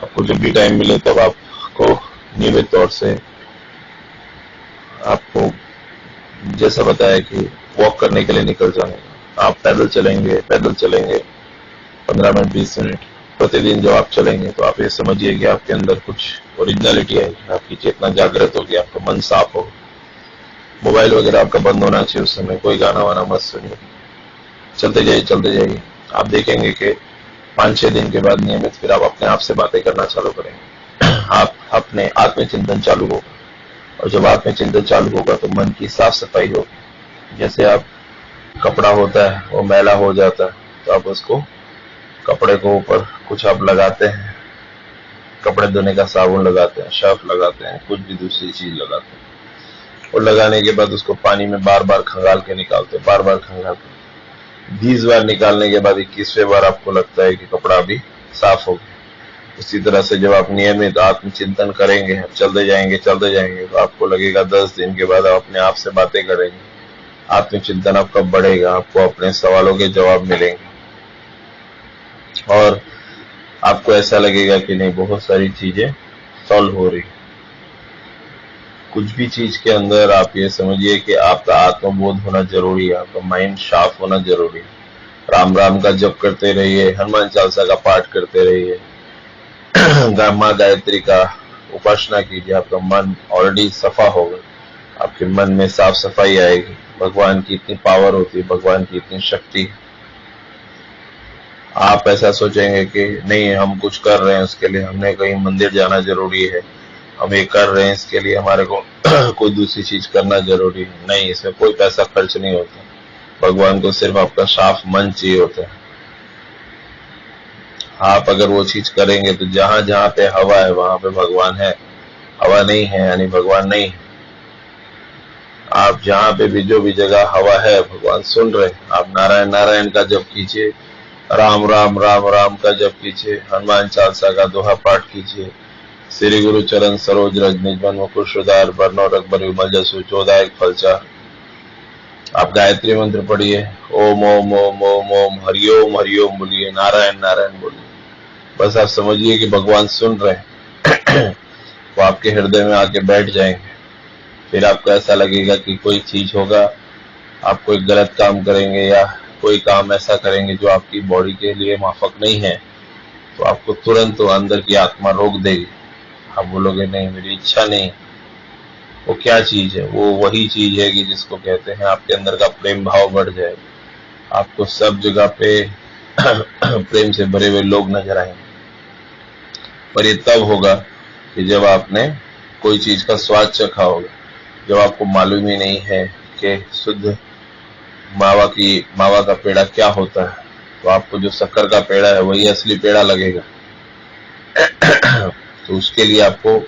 आपको जब भी टाइम मिले तब आपको नियमित तौर से आपको जैसा बताया कि वॉक करने के लिए निकल जाएंगे, आप पैदल चलेंगे 15 मिनट 20 मिनट प्रतिदिन जब आप चलेंगे तो आप ये समझिए कि आपके अंदर कुछ ओरिजिनलिटी आएगी, आपकी चेतना जागृत होगी, आपका मन साफ होगा। मोबाइल वगैरह आपका बंद होना चाहिए उस समय, कोई गाना वाना मत सुनिए, चलते जाइए। आप देखेंगे कि 5-6 दिन के बाद नियमित फिर आप अपने आप से बातें करना चालू करेंगे। आप अपने आत्मचिंतन चालू होगा, और जब आत्मचिंतन चालू होगा तो मन की साफ सफाई होगी। जैसे आप कपड़ा होता है वो मैला हो जाता है तो आप उसको कपड़े को ऊपर कुछ आप लगाते हैं, कपड़े धोने का साबुन लगाते हैं, सर्फ लगाते हैं, कुछ भी दूसरी चीज लगाते हैं, और लगाने के बाद उसको पानी में बार बार खंगाल के निकालते हैं, बार बार खंगाल के 20 बार निकालने के बाद 21वें बार आपको लगता है कि कपड़ा अभी साफ हो गया। उसी तरह से जब आप नियमित आत्मचिंतन करेंगे, चलते जाएंगे तो आपको लगेगा 10 दिन के बाद आप अपने आप से बातें करेंगे, आत्मचिंतन आपका बढ़ेगा, आपको अपने सवालों के जवाब मिलेंगे और आपको ऐसा लगेगा कि नहीं, बहुत सारी चीजें सॉल्व हो रही। कुछ भी चीज के अंदर आप ये समझिए कि आपका आत्मबोध होना जरूरी है, आपका माइंड साफ होना जरूरी है। राम राम का जप करते रहिए, हनुमान चालीसा का पाठ करते रहिए, माँ गायत्री का उपासना कीजिए, आपका मन ऑलरेडी सफा होगा, आपके मन में साफ सफाई आएगी। भगवान की इतनी पावर होती है, भगवान की इतनी शक्ति। आप ऐसा सोचेंगे कि नहीं हम कुछ कर रहे हैं उसके लिए हमने कहीं मंदिर जाना जरूरी है, हम ये कर रहे हैं इसके लिए हमारे को कोई दूसरी चीज करना जरूरी है, नहीं, इसमें कोई पैसा खर्च नहीं होता। भगवान को सिर्फ आपका साफ मन चाहिए होता है। आप अगर वो चीज करेंगे तो जहां जहां पे हवा है वहां पे भगवान है, हवा नहीं है यानी भगवान नहीं है। आप जहां पे भी जो भी जगह हवा है भगवान सुन रहे। आप नारायण नारायण का जप कीजिए, राम राम राम राम का जप कीजिए, हनुमान चालीसा का दोहा पाठ कीजिए, श्री गुरु चरण सरोज रज निज मन मुकुर सुधार बरनो रघुबर विमल जसु चौदायक फलचार। आप गायत्री मंत्र पढ़िए, ओम ओम ओम ओम ओम हरिओम बोलिए, नारायण नारायण बोलिए। बस आप समझिए कि भगवान सुन रहे हैं। वो आपके हृदय में आके बैठ जाएंगे। फिर आपको ऐसा लगेगा कि कोई चीज होगा, आप कोई गलत काम करेंगे या कोई काम ऐसा करेंगे जो आपकी बॉडी के लिए माफक नहीं है, तो आपको तुरंत तो अंदर की आत्मा रोक देगी। आप बोलोगे नहीं मेरी इच्छा नहीं। वो क्या चीज है? वो वही चीज है कि जिसको कहते हैं आपके अंदर का प्रेम भाव बढ़ जाए, आपको सब जगह पे प्रेम से भरे हुए लोग नजर आएंगे। पर ये तब होगा कि जब आपने कोई चीज का स्वाद चखा होगा, जब आपको मालूम ही नहीं है कि शुद्ध मावा का पेड़ा क्या होता है, तो आपको जो शक्कर का पेड़ा है वही असली पेड़ा लगेगा। तो उसके लिए आपको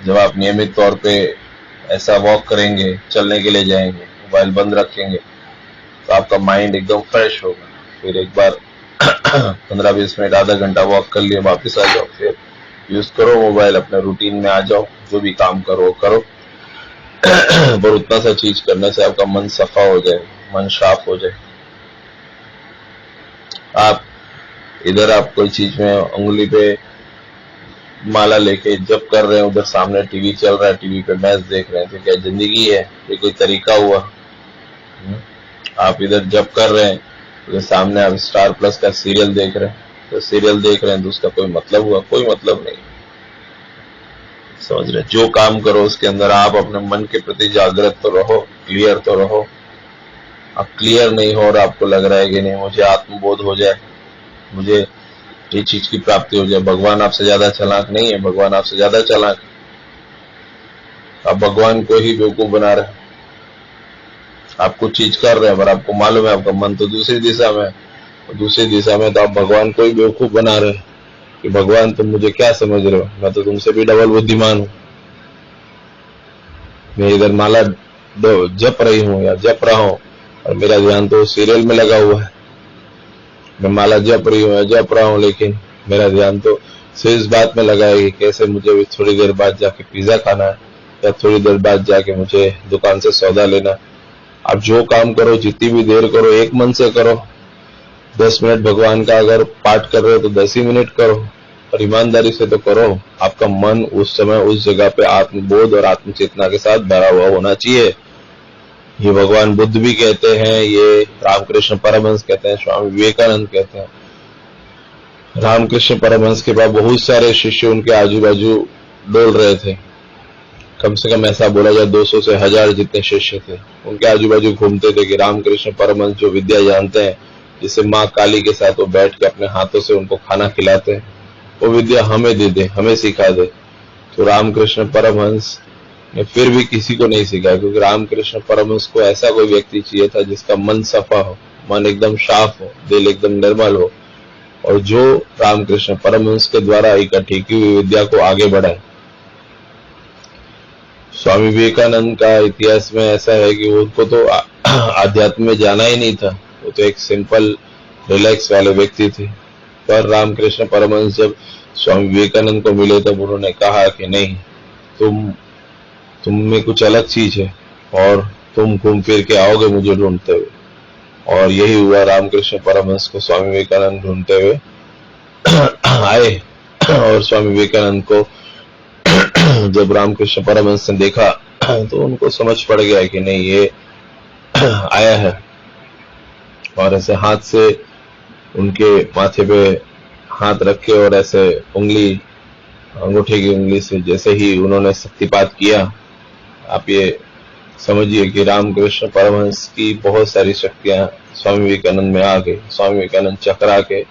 जब आप नियमित तौर पे ऐसा वॉक करेंगे, चलने के लिए जाएंगे, मोबाइल बंद रखेंगे, तो आपका माइंड एकदम फ्रेश होगा। फिर एक बार 15-20 मिनट आधा घंटा वॉक कर लिए, वापस आ जाओ, फिर यूज करो मोबाइल, अपने रूटीन में आ जाओ, जो भी काम करो। पर उतना सा चीज करने से आपका मन सफा हो जाए, मन साफ हो जाए। आप इधर आप कोई चीज में उंगली पे माला लेके जप कर रहे हैं, उधर सामने टीवी चल रहा है, टीवी पे मैच देख रहे हैं, तो क्या जिंदगी है? ये कोई तरीका हुआ? आप इधर जप कर रहे हैं, उधर सामने आप स्टार प्लस का सीरियल देख रहे हैं, तो सीरियल देख रहे हैं तो उसका कोई मतलब हुआ? कोई मतलब नहीं। समझ रहे? जो काम करो उसके अंदर आप अपने मन के प्रति जागृत तो रहो, क्लियर तो रहो। आप क्लियर नहीं हो और आपको लग रहा है कि नहीं मुझे आत्मबोध हो जाए, मुझे ये चीज की प्राप्ति हो जाए। भगवान आपसे ज्यादा चालाक नहीं है, भगवान आपसे ज्यादा चालाक है। आप भगवान को ही बेवकूफ बना रहे हैं। आप कुछ चीज कर रहे हैं पर आपको मालूम है आपका मन तो दूसरी दिशा में है, दूसरी दिशा में तो आप भगवान को ही बेवकूफ बना रहे हैं कि भगवान तुम मुझे क्या समझ रहे हो, मैं तो तुमसे भी डबल बुद्धिमान हूं। मैं इधर माला जप रही हूं या जप रहा हूं और मेरा ध्यान तो सीरियल में लगा हुआ है। मैं माला जप रही हूं या जप रहा हूं, लेकिन मेरा ध्यान तो सिर्फ इस बात में लगा है कि कैसे मुझे भी थोड़ी देर बाद जाके पिज्जा खाना है या थोड़ी देर बाद जाके मुझे दुकान से सौदा लेना है। आप जो काम करो, जितनी भी देर करो, एक मन से करो। 10 मिनट भगवान का अगर पाठ कर रहे हो तो 10 ही मिनट करो। और ईमानदारी से तो करो। आपका मन उस समय उस जगह पे आत्मबोध और आत्मचेतना के साथ भरा हुआ होना चाहिए। ये भगवान बुद्ध भी कहते हैं, ये रामकृष्ण परमहंस कहते हैं, स्वामी विवेकानंद कहते हैं। रामकृष्ण परमहंस के पास बहुत सारे शिष्य उनके आजू बाजू डोल रहे थे। कम से कम ऐसा बोला जाए 200 से 1000 जितने शिष्य थे उनके आजू बाजू घूमते थे कि रामकृष्ण परमहंस जो विद्या जानते हैं, जिसे माँ काली के साथ वो बैठ के अपने हाथों से उनको खाना खिलाते हैं, वो विद्या हमें दे दे, हमें सिखा दे। तो रामकृष्ण परमहंस ने फिर भी किसी को नहीं सिखाया, क्योंकि रामकृष्ण परमहंस को ऐसा कोई व्यक्ति चाहिए था जिसका मन सफा हो, मन एकदम साफ हो, दिल एकदम निर्मल हो, और जो रामकृष्ण परमहंस के द्वारा इकट्ठी की हुई विद्या को आगे बढ़ाए। स्वामी विवेकानंद का इतिहास में ऐसा है कि उनको तो आध्यात्म में जाना ही नहीं था, वो तो एक सिंपल रिलैक्स वाले व्यक्ति थे। पर रामकृष्ण परमहंस जब स्वामी विवेकानंद को मिले तब उन्होंने कहा कि नहीं, तुम में कुछ अलग चीज है और तुम घूम फिर के आओगे मुझे ढूंढते हुए। और यही हुआ, रामकृष्ण परमहंस को स्वामी विवेकानंद ढूंढते हुए आए। और स्वामी विवेकानंद को जब रामकृष्ण परमहंस ने देखा तो उनको समझ पड़ गया कि नहीं, ये आया है। और ऐसे हाथ से उनके माथे पे हाथ रखे और ऐसे उंगली, अंगूठे की उंगली से जैसे ही उन्होंने शक्तिपात किया, आप ये समझिए कि रामकृष्ण परमहंस की बहुत सारी शक्तियां स्वामी विवेकानंद में आ गई। स्वामी विवेकानंद चकरा के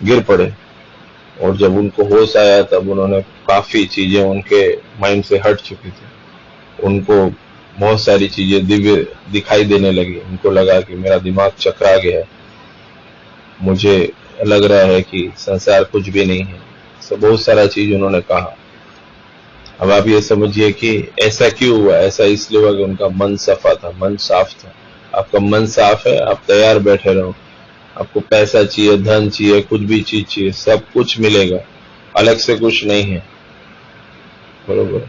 गिर पड़े, और जब उनको होश आया तब उन्होंने काफी चीजें उनके माइंड से हट चुकी थी। उनको बहुत सारी चीजें दिव्य दिखाई देने लगी। उनको लगा कि मेरा दिमाग चकरा गया है, मुझे लग रहा है कि संसार कुछ भी नहीं है। सब बहुत सारा चीज उन्होंने कहा। अब आप ये समझिए कि ऐसा क्यों हुआ। ऐसा इसलिए हुआ कि उनका मन सफा था, मन साफ था। आपका मन साफ है, आप तैयार बैठे रहो। आपको पैसा चाहिए, धन चाहिए, कुछ भी चीज चाहिए, सब कुछ मिलेगा, अलग से कुछ नहीं है, बरोबर।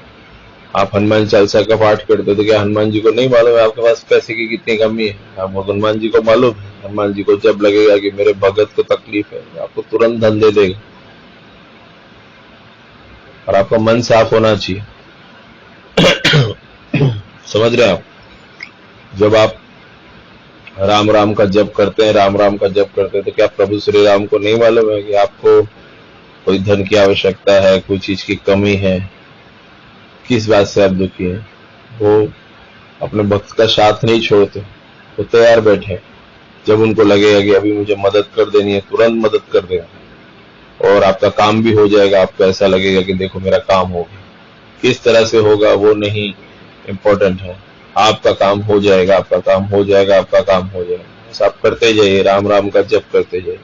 आप हनुमान चालीसा का पाठ करते तो क्या हनुमान जी को नहीं मालूम है आपके पास पैसे की कितनी कमी है? आपको हनुमान जी को मालूम है। हनुमान जी को जब लगेगा कि मेरे भगत को तकलीफ है, आपको तुरंत धन दे देगा। और आपका मन साफ होना चाहिए। समझ रहे हैं आप? जब आप राम राम का जप करते हैं, राम राम का जप करते हैं, तो क्या प्रभु श्री राम को नहीं मालूम है कि आपको कोई धन की आवश्यकता है, कोई चीज की कमी है, किस बात से आप दुखी हैं? वो अपने भक्त का साथ नहीं छोड़ते, वो तैयार बैठे। जब उनको लगेगा कि अभी मुझे मदद कर देनी है, तुरंत मदद कर देगा, और आपका काम भी हो जाएगा। आपको ऐसा लगेगा कि देखो मेरा काम हो गया। किस तरह से होगा वो नहीं इम्पोर्टेंट है, आपका काम हो जाएगा, आपका काम हो जाएगा, आपका काम हो जाएगा। बस आप करते जाइए, राम राम का जप करते जाइए।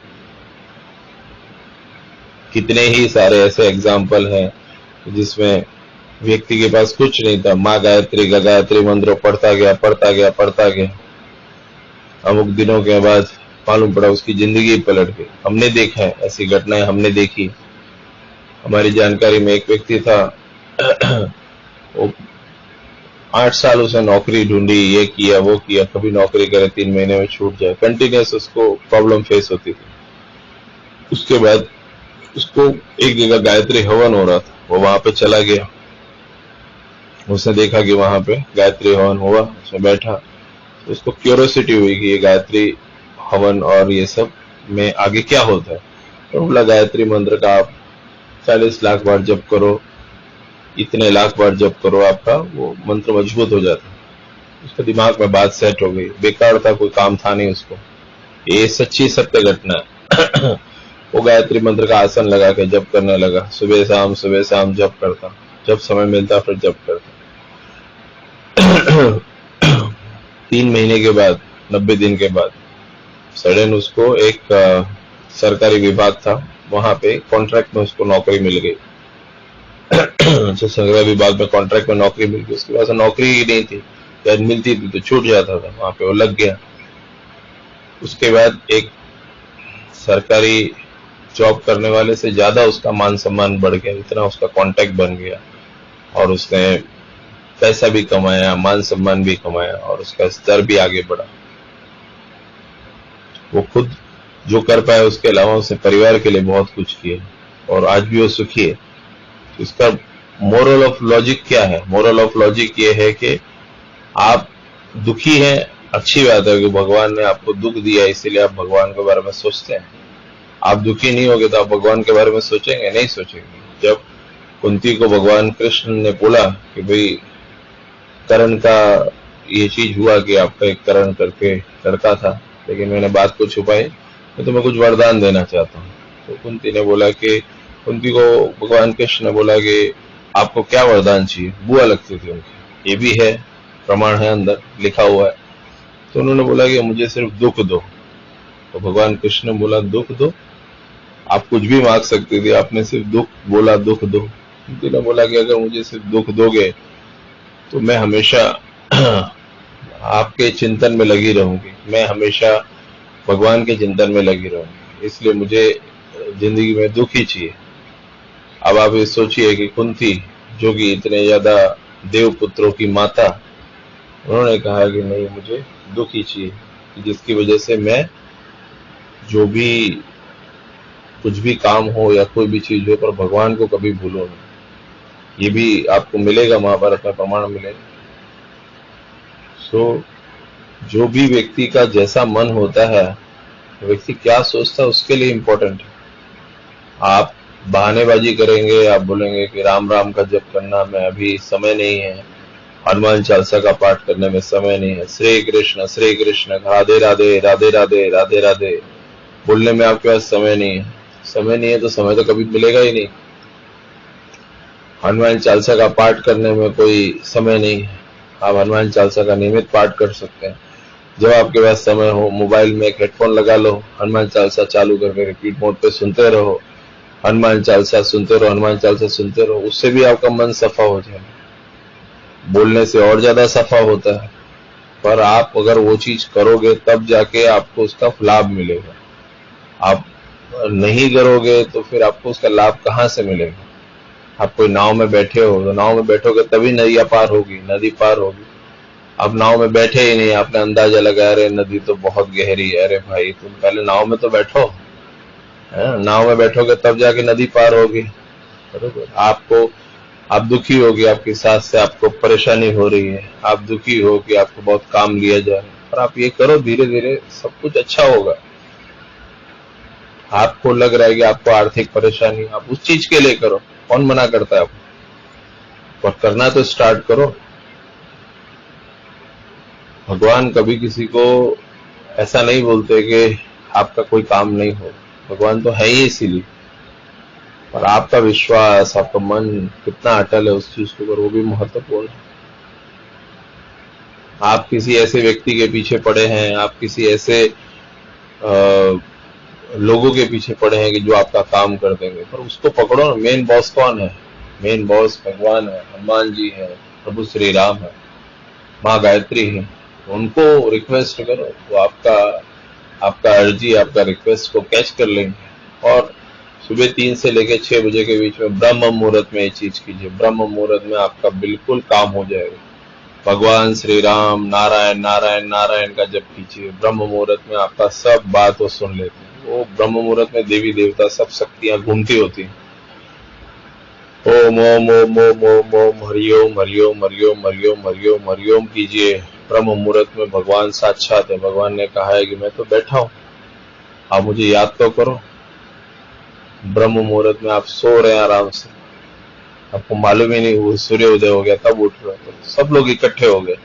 कितने ही सारे ऐसे एग्जाम्पल हैं जिसमें व्यक्ति के पास कुछ नहीं था, माँ गायत्री का गायत्री मंत्र पढ़ता गया। अमुक दिनों के बाद मालूम पड़ा उसकी जिंदगी पलट गई। हमने देखा है, ऐसी घटनाएं हमने देखी। हमारी जानकारी में एक व्यक्ति था, वो 8 साल उसने नौकरी ढूंढी, ये किया वो किया, कभी नौकरी करे 3 महीने में छूट जाए, कंटिन्यूस उसको प्रॉब्लम फेस होती थी। उसके बाद उसको एक जगह गायत्री हवन हो रहा था, वो वहां पे चला गया। उसने देखा कि वहां पे गायत्री हवन हुआ, उसमें बैठा, तो उसको क्यूरियोसिटी हुई कि ये गायत्री हवन और ये सब में आगे क्या होता है। तो बोला गायत्री मंत्र का आप 40 लाख बार जप करो, इतने लाख बार जप करो, आपका वो मंत्र मजबूत हो जाता है। उसके दिमाग में बात सेट हो गई। बेकार था, कोई काम था नहीं उसको। ये सच्ची सत्य घटना है। वो गायत्री मंत्र का आसन लगा के जप करने लगा, सुबह शाम जप करता, जब समय मिलता फिर जप करता। 3 महीने के बाद, 90 दिन के बाद सडन उसको एक सरकारी विभाग था, वहां पे कॉन्ट्रैक्ट में उसको नौकरी मिल गई। जो सरकारी विभाग में कॉन्ट्रैक्ट में नौकरी मिल गई। उसके पास नौकरी ही नहीं थी, या मिलती थी तो छूट जाता था, वहां पे वो लग गया। उसके बाद एक सरकारी जॉब करने वाले से ज्यादा उसका मान सम्मान बढ़ गया, इतना उसका कॉन्टैक्ट बन गया, और उसने पैसा भी कमाया, मान सम्मान भी कमाया, और उसका स्तर भी आगे बढ़ा। वो खुद जो कर पाया, उसके अलावा उसने परिवार के लिए बहुत कुछ किया, और आज भी वो सुखी है। इसका मोरल ऑफ लॉजिक क्या है? मोरल ऑफ लॉजिक ये है कि आप दुखी हैं, अच्छी बात है कि भगवान ने आपको दुख दिया, इसीलिए आप भगवान के बारे में सोचते हैं। आप दुखी नहीं होगे तो आप भगवान के बारे में सोचेंगे? नहीं सोचेंगे। जब कुंती को भगवान कृष्ण ने बोला कि भाई कर्ण का ये चीज हुआ कि आपका एक कर्ण करके लड़का था, लेकिन मैंने बात को छुपाई, मैं तुम्हें कुछ वरदान देना चाहता हूँ। तो कुंती ने बोला कि कुंती को भगवान कृष्ण ने बोला कि आपको क्या वरदान चाहिए? बुआ लगती थी उनकी, ये भी है, प्रमाण है, अंदर लिखा हुआ है। तो उन्होंने बोला कि मुझे सिर्फ दुख दो। तो भगवान कृष्ण ने बोला दुख दो? आप कुछ भी मांग सकती थी, आपने सिर्फ दुख बोला, दुख दो। कुंती ने बोला कि अगर मुझे सिर्फ दुख दोगे तो मैं हमेशा आपके चिंतन में लगी रहूंगी, मैं हमेशा भगवान के चिंतन में लगी रहूंगी, इसलिए मुझे जिंदगी में दुख ही चाहिए। अब आप ये सोचिए कि कुंती जो कि इतने ज्यादा देवपुत्रों की माता, उन्होंने कहा कि नहीं, मुझे दुख ही चाहिए, जिसकी वजह से मैं जो भी कुछ भी काम हो या कोई भी चीज हो पर भगवान को कभी भूलो नहीं। ये भी आपको मिलेगा, महाभारत में प्रमाण मिलेगा। सो जो भी व्यक्ति का जैसा मन होता है, व्यक्ति क्या सोचता है उसके लिए इम्पोर्टेंट है। आप बहानेबाजी करेंगे, आप बोलेंगे कि राम राम का जप करना में अभी समय नहीं है, हनुमान चालीसा का पाठ करने में समय नहीं है, श्री कृष्ण राधे राधे राधे राधे राधे राधे बोलने में आपके पास समय नहीं है। समय नहीं है तो समय तो कभी मिलेगा ही नहीं। हनुमान चालीसा का पाठ करने में कोई समय नहीं है, आप हनुमान चालीसा का नियमित पाठ कर सकते हैं। जब आपके पास समय हो, मोबाइल में एक हेडफोन लगा लो, हनुमान चालीसा चालू करके रिपीट मोड पे सुनते रहो, हनुमान चालीसा सुनते रहो, हनुमान चालीसा सुनते रहो, उससे भी आपका मन सफा हो जाएगा। बोलने से और ज्यादा सफा होता है, पर आप अगर वो चीज करोगे तब जाके आपको उसका लाभ मिलेगा। आप नहीं करोगे तो फिर आपको उसका लाभ कहाँ से मिलेगा? आप कोई नाव में बैठे हो तो नाव में बैठोगे तभी नदियां पार होगी, नदी पार होगी। आप नाव में बैठे ही नहीं, आपने अंदाजा लगाया अरे नदी तो बहुत गहरी है। अरे भाई तुम पहले नाव में तो बैठो, है? नाव में बैठोगे तब जाके नदी पार होगी। बरोबर? आप दुखी हो कि आपकी सास से आपको परेशानी हो रही है, आप दुखी हो कि आपको बहुत काम लिया जा रहा है, पर आप ये करो, धीरे धीरे सब कुछ अच्छा होगा। आपको लग रहा है कि आपको आर्थिक परेशानी, आप उस चीज के लिए करो, कौन मना करता है आपको? और करना तो स्टार्ट करो। भगवान कभी किसी को ऐसा नहीं बोलते कि आपका कोई काम नहीं हो, भगवान तो है ही इसीलिए। और आपका विश्वास, आपका मन कितना अटल है उस चीज के ऊपर, वो भी महत्वपूर्ण है। आप किसी ऐसे व्यक्ति के पीछे पड़े हैं, आप किसी ऐसे लोगों के पीछे पड़े हैं कि जो आपका काम कर देंगे, पर उसको पकड़ो ना। मेन बॉस कौन है? मेन बॉस भगवान है, हनुमान जी है, प्रभु श्री राम है, माँ गायत्री है। उनको रिक्वेस्ट करो तो आपका अर्जी, आपका रिक्वेस्ट को कैच कर लेंगे। और सुबह 3 से लेकर 6 बजे के बीच में ब्रह्म मुहूर्त में ये चीज कीजिए। ब्रह्म मुहूर्त में आपका बिल्कुल काम हो जाएगा। भगवान श्री राम नारायण नारायण नारायण का जप कीजिए। ब्रह्म मुहूर्त में आपका सब बात वो सुन लेते हैं। वो ब्रह्म मुहूर्त में देवी देवता सब शक्तियां घूमती होती हैं। ओम ओम ओम ओम ओम ओम हरिओम हरिओम हरिओम हरिओम हरिओम हरिओम कीजिए। ब्रह्म मुहूर्त में भगवान साक्षात है। भगवान ने कहा है कि मैं तो बैठा हूं, आप मुझे याद तो करो। ब्रह्म मुहूर्त में आप सो रहे हैं आराम से, आपको मालूम ही नहीं वो सूर्य उदय हो गया, तब उठ रहे हो, तो सब लोग इकट्ठे हो गए।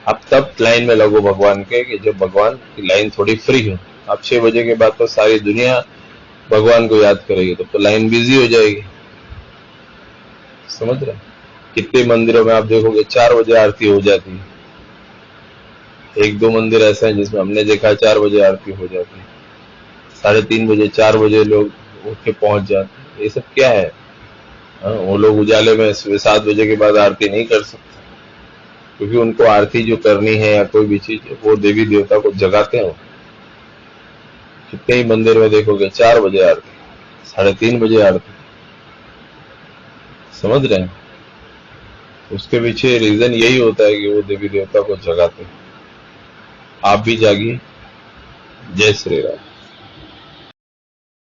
आप तब लाइन में लगो भगवान के, कि जब भगवान की लाइन थोड़ी फ्री हो। आप 6 बजे के बाद तो सारी दुनिया भगवान को याद करेगी, तो लाइन बिजी हो जाएगी। समझ रहे? कितने मंदिरों में आप देखोगे 4 बजे आरती हो जाती है। 1-2 मंदिर ऐसे हैं जिसमें हमने देखा 4 बजे आरती हो जाती है। 3:30 बजे 4 बजे लोग उठ के पहुंच जाते हैं। ये सब क्या है? वो लोग उजाले में सुबह 7 बजे के बाद आरती नहीं कर सकते, क्योंकि उनको आरती जो करनी है या कोई भी चीज, वो देवी देवता को जगाते हैं। कितने ही मंदिर में देखोगे 4 बजे आरती, 3:30 बजे आरती। समझ रहे हैं? उसके पीछे रीजन यही होता है कि वो देवी देवता को जगाते हैं। आप भी जागिए। जय श्री राम।